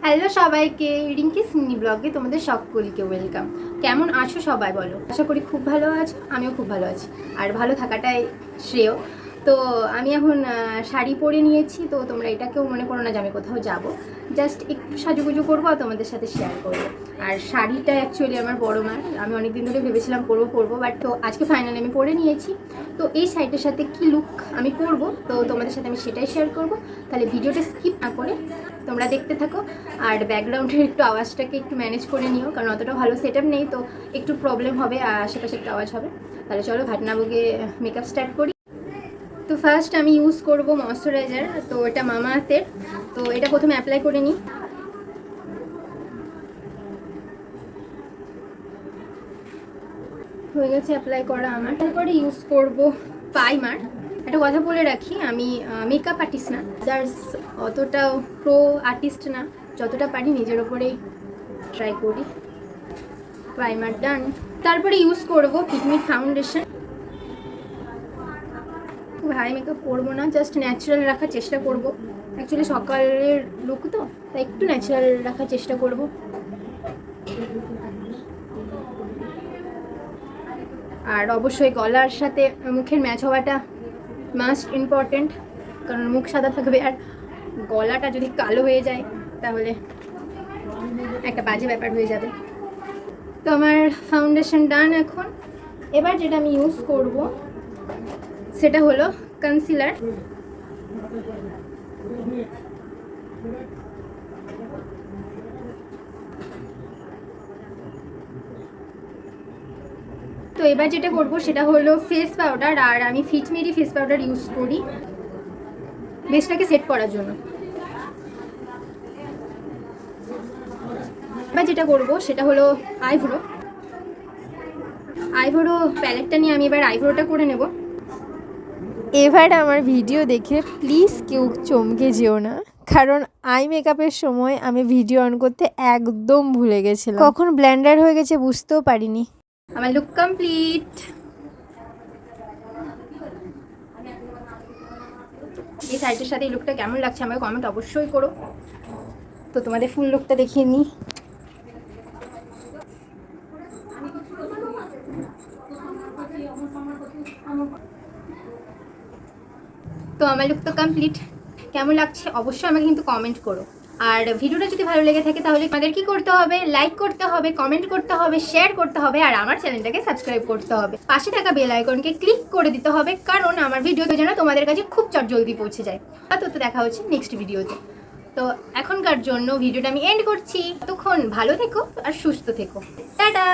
Hello সবাইকে, Rinky's mini ব্লগে তোমাদের সকলকে ওয়েলকাম। কেমন আছো সবাই বলো? আশা করি খুব ভালো আছো, আমিও খুব ভালো আছি। আর ভালো থাকাটাই শ্রেয়। তো আমি এখন শাড়ি পরে নিয়েছি, তো তোমরা এটা কেউ মনে করো না যে আমি কোথাও যাবো। জাস্ট একটু সাজুগুজু করবো আর তোমাদের সাথে শেয়ার করবো। আর শাড়িটা অ্যাকচুয়ালি আমার বড় মার, আমি অনেকদিন ধরে ভেবেছিলাম পরবো, বাট তো আজকে ফাইনালি আমি পরে নিয়েছি। তো এই শাড়িটার সাথে কি লুক আমি করবো, তো তোমাদের সাথে আমি সেটাই শেয়ার করবো। তাহলে ভিডিওটা স্কিপ না করে তোমরা দেখতে থাকো। আর ব্যাকগ্রাউন্ডের একটু আওয়াজটাকে একটু ম্যানেজ করে নিও, কারণ অতটা ভালো সেট আপ নেই, তো একটু প্রবলেম হবে আর আশেপাশে একটু আওয়াজ হবে। তাহলে চলো ঘাটনাবুকে মেকআপ স্টার্ট করি। তো ফার্স্ট আমি ইউজ করব ময়শ্চারাইজার, তো এটা মামা আর্থের। তো এটা প্রথমে অ্যাপ্লাই করে নিই। হয়ে গেছে অ্যাপ্লাই করা আমার। তারপরে ইউজ করব প্রাইমার। একটা কথা বলে রাখি, আমি মেকআপ আর্টিস্ট না, জাস্ট অতটাও প্রো আর্টিস্ট না, যতটা পারি নিজের ওপরেই ট্রাই করি। প্রাইমার ডান। তারপরে ইউজ করব পিগমি ফাউন্ডেশন। ভাই মেকআপ করবো না, জাস্ট ন্যাচারাল রাখার চেষ্টা করব। অ্যাকচুয়ালি সকালের লুক তো, তাই একটু ন্যাচারাল রাখার চেষ্টা করব। আর অবশ্যই গলার সাথে মুখের ম্যাচ হওয়াটা মাস্ট ইম্পর্টেন্ট, কারণ মুখ সাদা থাকবে আর গলাটা যদি কালো হয়ে যায় তাহলে একটা বাজে ব্যাপার হয়ে যাবে। তো আমার ফাউন্ডেশন ডান। এখন এবার যেটা আমি ইউজ করব সেটা হলো কনসিলার। তো এবার যেটা করব সেটা হলো ফেস পাউডার, আর আমি ফিটমেরি ফেস পাউডার ইউজ করি বেসটাকে সেট করার জন্য। এবার যেটা করব সেটা হলো আইব্রো প্যালেটটা নিয়ে আমি এবার আইব্রোটা করে নেব। এবার আমার ভিডিও দেখে প্লিজ কেউ চমকে যেও না, কারণ আই মেকআপের সময় আমি ভিডিও অন করতে একদম ভুলে গেছিলাম, কখন ব্লেন্ডার হয়ে গেছে বুঝতেও পারিনি। আমার লুক কমপ্লিট। এই শাড়িটার সাথে এই লুকটা কেমন লাগছে আমাকে কমেন্ট অবশ্যই করো। তো তোমাদের ফুল লুকটা দেখিয়ে নিই। তো আমার লুক তো কমপ্লিট। কেমন লাগছে অবশ্যই আমাকে কিন্তু কমেন্ট করো। আর ভিডিওটা যদি ভালো লেগে থাকে তাহলে আমাদের কি করতে হবে? লাইক করতে হবে, কমেন্ট করতে হবে, শেয়ার করতে হবে, আর আমার চ্যানেলটাকে সাবস্ক্রাইব করতে হবে। পাশে থাকা বেল আইকনকে ক্লিক করে দিতে হবে, কারণ আমার ভিডিও যেন তোমাদের কাছে খুব জলদি পৌঁছে যায়। তো দেখা হচ্ছে নেক্সট ভিডিওতে। তো এখনকার জন্য ভিডিওটা আমি এন্ড করছি। ততক্ষণ ভালো থেকো আর সুস্থ থেকো। টাটা।